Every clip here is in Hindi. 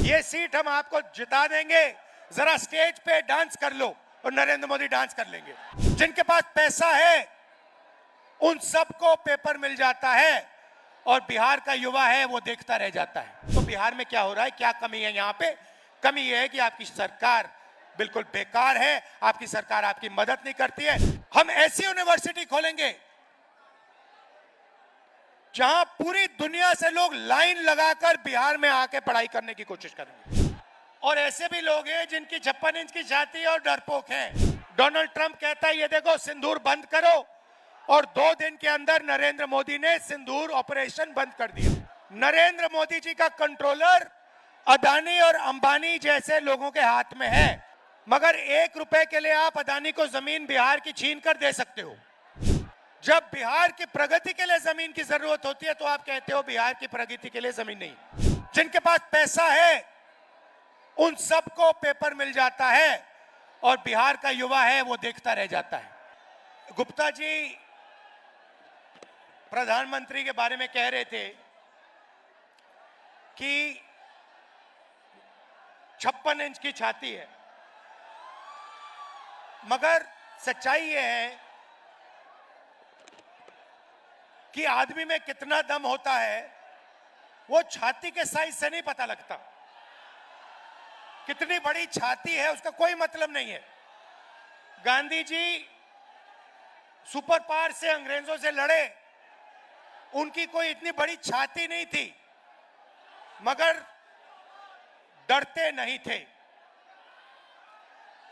ये सीट हम आपको जिता देंगे, जरा स्टेज पे डांस कर लो और नरेंद्र मोदी डांस कर लेंगे। जिनके पास पैसा है उन सबको पेपर मिल जाता है और बिहार का युवा है वो देखता रह जाता है। तो बिहार में क्या हो रहा है, क्या कमी है? यहाँ पे कमी यह है कि आपकी सरकार बिल्कुल बेकार है, आपकी सरकार आपकी मदद नहीं करती है। हम ऐसी यूनिवर्सिटी खोलेंगे जहां पूरी दुनिया से लोग लाइन लगाकर बिहार में आके पढ़ाई करने की कोशिश करेंगे। और ऐसे भी लोग हैं जिनकी 56 इंच की छाती है और डरपोक हैं। डोनाल्ड ट्रंप कहता है ये देखो सिंदूर बंद करो, और 2 दिन के अंदर नरेंद्र मोदी ने सिंदूर ऑपरेशन बंद कर दिया। नरेंद्र मोदी जी का कंट्रोलर अदानी और अंबानी जैसे लोगों के हाथ में है, मगर 1 रुपए के लिए आप अदानी को जमीन बिहार की छीन कर दे सकते हो। जब बिहार की प्रगति के लिए जमीन की जरूरत होती है तो आप कहते हो बिहार की प्रगति के लिए जमीन नहीं। जिनके पास पैसा है उन सबको पेपर मिल जाता है और बिहार का युवा है वो देखता रह जाता है। गुप्ता जी प्रधानमंत्री के बारे में कह रहे थे कि 56 इंच की छाती है, मगर सच्चाई ये है कि आदमी में कितना दम होता है वो छाती के साइज से नहीं पता लगता। कितनी बड़ी छाती है उसका कोई मतलब नहीं है। गांधी जी सुपर पावर से अंग्रेजों से लड़े, उनकी कोई इतनी बड़ी छाती नहीं थी, मगर डरते नहीं थे।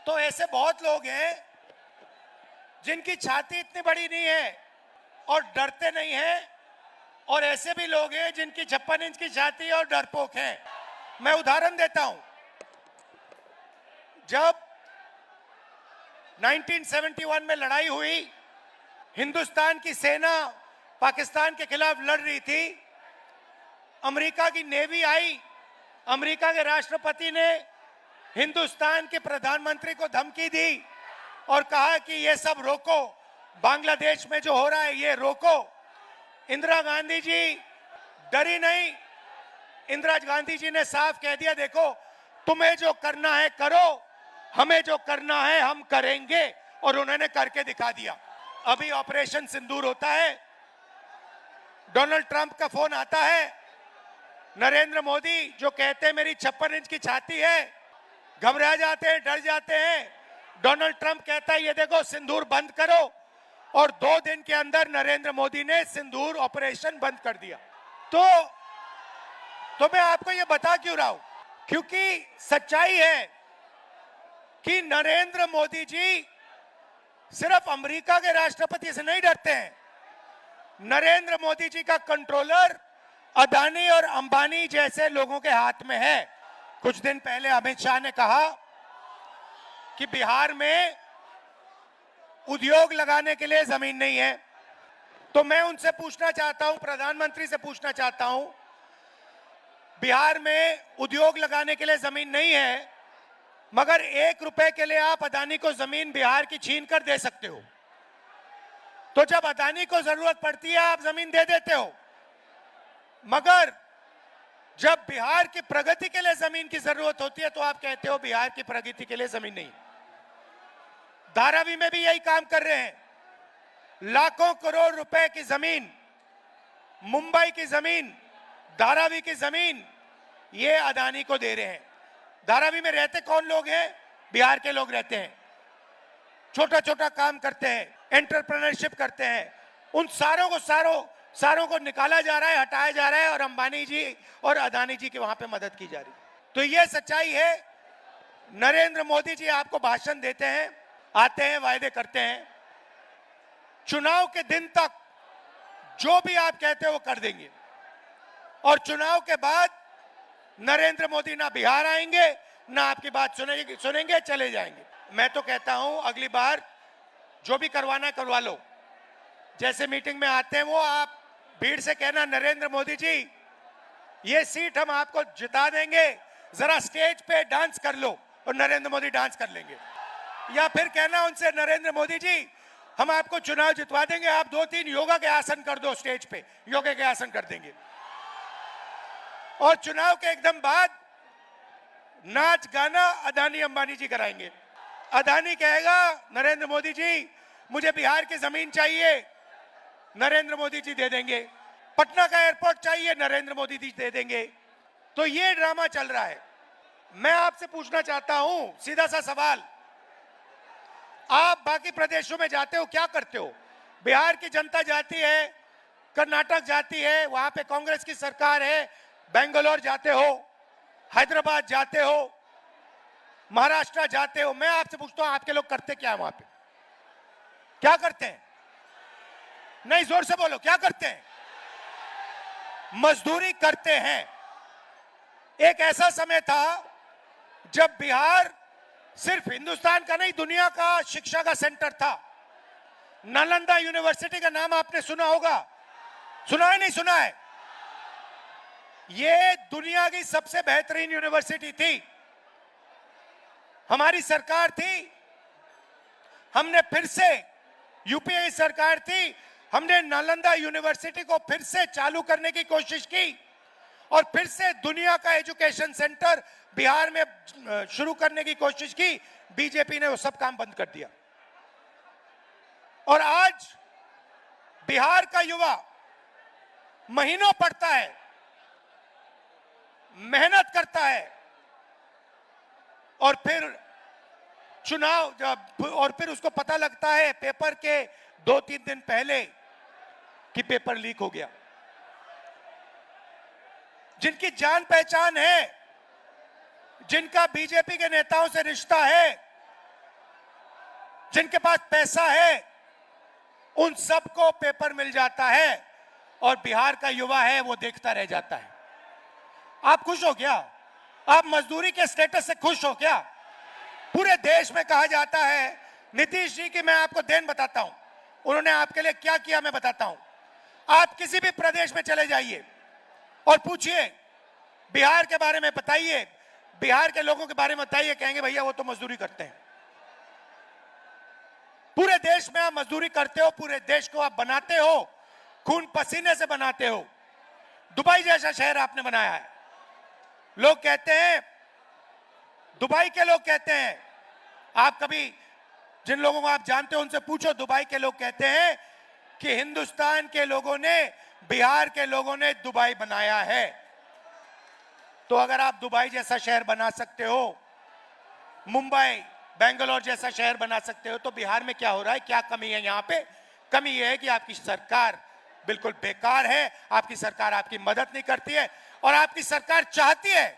तो ऐसे बहुत लोग हैं जिनकी छाती इतनी बड़ी नहीं है और डरते नहीं हैं, और ऐसे भी लोग हैं जिनकी 56 इंच की छाती और डरपोक हैं। मैं उदाहरण देता हूं। जब 1971 में लड़ाई हुई, हिंदुस्तान की सेना पाकिस्तान के खिलाफ लड़ रही थी, अमेरिका की नेवी आई, अमेरिका के राष्ट्रपति ने हिंदुस्तान के प्रधानमंत्री को धमकी दी और कहा कि ये सब रोको, बांग्लादेश में जो हो रहा है ये रोको। इंदिरा गांधी जी डरी नहीं। इंदिरा गांधी जी ने साफ कह दिया देखो तुम्हें जो करना है करो, हमें जो करना है हम करेंगे, और उन्होंने करके दिखा दिया। अभी ऑपरेशन सिंदूर होता है, डोनाल्ड ट्रंप का फोन आता है, नरेंद्र मोदी जो कहते हैं मेरी 56 इंच की छाती है, घबरा जाते हैं, डर जाते हैं। डोनाल्ड ट्रंप कहता है ये देखो सिंदूर बंद करो, और 2 दिन के अंदर नरेंद्र मोदी ने सिंदूर ऑपरेशन बंद कर दिया। तो मैं आपको ये बता क्यों रहा हूं, क्योंकि सच्चाई है कि नरेंद्र मोदी जी सिर्फ अमेरिका के राष्ट्रपति से नहीं डरते हैं। नरेंद्र मोदी जी का कंट्रोलर अदानी और अंबानी जैसे लोगों के हाथ में है। कुछ दिन पहले अमित शाह ने कहा कि बिहार में उद्योग लगाने के लिए जमीन नहीं है। तो मैं उनसे पूछना चाहता हूं, प्रधानमंत्री से पूछना चाहता हूं, बिहार में उद्योग लगाने के लिए जमीन नहीं है, मगर 1 रुपए के लिए आप अदानी को जमीन बिहार की छीन कर दे सकते हो। तो जब अदानी को जरूरत पड़ती है आप जमीन दे देते हो, मगर जब बिहार की प्रगति के लिए जमीन की जरूरत होती है तो आप कहते हो बिहार की प्रगति के लिए जमीन नहीं। धारावी में भी यही काम कर रहे हैं। लाखों करोड़ रुपए की जमीन, मुंबई की जमीन, धारावी की जमीन ये अदानी को दे रहे हैं। धारावी में रहते कौन लोग हैं? बिहार के लोग रहते हैं, छोटा छोटा काम करते हैं, एंटरप्रेन्योरशिप करते हैं। उन सारों को निकाला जा रहा है, हटाया जा रहा है, और अंबानी जी और अदानी जी की वहां पे मदद की जा रही है। तो ये सच्चाई है। नरेंद्र मोदी जी आपको भाषण देते हैं, आते हैं, वायदे करते हैं, चुनाव के दिन तक जो भी आप कहते हो वो कर देंगे, और चुनाव के बाद नरेंद्र मोदी ना बिहार आएंगे ना आपकी बात सुनेंगे, चले जाएंगे। मैं तो कहता हूं अगली बार जो भी करवाना करवा लो। जैसे मीटिंग में आते हैं वो आप भीड़ से कहना नरेंद्र मोदी जी ये सीट हम आपको जिता देंगे, जरा स्टेज पे डांस कर लो, और नरेंद्र मोदी डांस कर लेंगे। या फिर कहना उनसे नरेंद्र मोदी जी हम आपको चुनाव जितवा देंगे, आप 2-3 योगा के आसन कर दो, स्टेज पे योगा के आसन कर देंगे। और चुनाव के एकदम बाद नाच गाना अदानी अंबानी जी कराएंगे। अदानी कहेगा नरेंद्र मोदी जी मुझे बिहार की जमीन चाहिए, नरेंद्र मोदी जी दे देंगे। पटना का एयरपोर्ट चाहिए, नरेंद्र मोदी जी दे देंगे। तो ये ड्रामा चल रहा है। मैं आपसे पूछना चाहता हूं सीधा सा सवाल, आप बाकी प्रदेशों में जाते हो, क्या करते हो? बिहार की जनता जाती है, कर्नाटक जाती है, वहां पे कांग्रेस की सरकार है, बेंगलोर जाते हो, हैदराबाद जाते हो, महाराष्ट्र जाते हो। मैं आपसे पूछता हूं आपके लोग करते क्या है वहां पे? क्या करते हैं? नहीं, जोर से बोलो, क्या करते हैं? मजदूरी करते हैं। एक ऐसा समय था जब बिहार सिर्फ हिंदुस्तान का नहीं दुनिया का शिक्षा का सेंटर था। नालंदा यूनिवर्सिटी का नाम आपने सुना होगा, सुना है नहीं सुना है? ये दुनिया की सबसे बेहतरीन यूनिवर्सिटी थी। हमारी सरकार थी, हमने फिर से, यूपीए की सरकार थी, हमने नालंदा यूनिवर्सिटी को फिर से चालू करने की कोशिश की और फिर से दुनिया का एजुकेशन सेंटर बिहार में शुरू करने की कोशिश की। बीजेपी ने वो सब काम बंद कर दिया और आज बिहार का युवा महीनों पढ़ता है, मेहनत करता है और फिर चुनाव जब और फिर उसको पता लगता है पेपर के 2-3 दिन पहले कि पेपर लीक हो गया। जिनकी जान पहचान है, जिनका बीजेपी के नेताओं से रिश्ता है, जिनके पास पैसा है, उन सबको पेपर मिल जाता है और बिहार का युवा है वो देखता रह जाता है। आप खुश हो क्या? आप मजदूरी के स्टेटस से खुश हो क्या? पूरे देश में कहा जाता है नीतीश जी की, मैं आपको देन बताता हूं, उन्होंने आपके लिए क्या किया मैं बताता हूं। आप किसी भी प्रदेश में चले जाइए और पूछिए बिहार के बारे में बताइए, बिहार के लोगों के बारे में बताइए, कहेंगे भैया वो तो मजदूरी करते हैं। पूरे देश में आप मजदूरी करते हो, पूरे देश को आप बनाते हो, खून पसीने से बनाते हो। दुबई जैसा शहर आपने बनाया है। लोग कहते हैं, दुबई के लोग कहते हैं, आप कभी जिन लोगों को आप जानते हो उनसे पूछो, दुबई के लोग कहते हैं कि हिंदुस्तान के लोगों ने, बिहार के लोगों ने दुबई बनाया है। तो अगर आप दुबई जैसा शहर बना सकते हो, मुंबई, बेंगलोर जैसा शहर बना सकते हो, तो बिहार में क्या हो रहा है? क्या कमी है? यहां पे कमी यह है कि आपकी सरकार बिल्कुल बेकार है, आपकी सरकार आपकी मदद नहीं करती है और आपकी सरकार चाहती है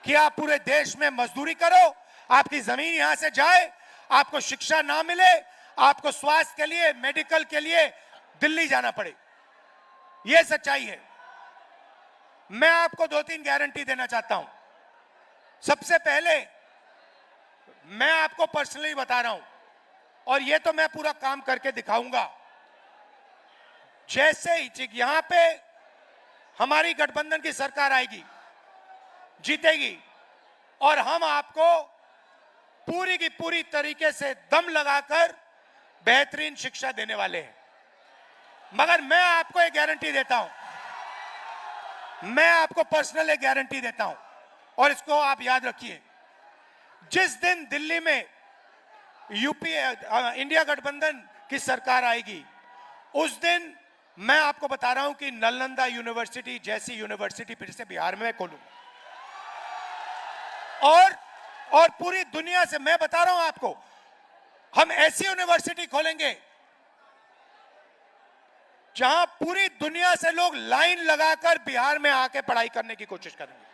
कि आप पूरे देश में मजदूरी करो, आपकी जमीन यहां से जाए, आपको शिक्षा ना मिले, आपको स्वास्थ्य के लिए, मेडिकल के लिए दिल्ली जाना पड़े। यह सच्चाई है। मैं आपको 2-3 गारंटी देना चाहता हूं। सबसे पहले मैं आपको पर्सनली बता रहा हूं और यह तो मैं पूरा काम करके दिखाऊंगा। जैसे ही यहां पे हमारी गठबंधन की सरकार आएगी, जीतेगी, और हम आपको पूरी की पूरी तरीके से दम लगाकर बेहतरीन शिक्षा देने वाले हैं। मगर मैं आपको एक गारंटी देता हूं, मैं आपको पर्सनल एक गारंटी देता हूं और इसको आप याद रखिए। जिस दिन दिल्ली में यूपीए इंडिया गठबंधन की सरकार आएगी, उस दिन मैं आपको बता रहा हूं कि नालंदा यूनिवर्सिटी जैसी यूनिवर्सिटी फिर से बिहार में खोलूंगा। और पूरी दुनिया से मैं बता रहा हूं आपको, हम ऐसी यूनिवर्सिटी खोलेंगे जहां पूरी दुनिया से लोग लाइन लगाकर बिहार में आके पढ़ाई करने की कोशिश करेंगे।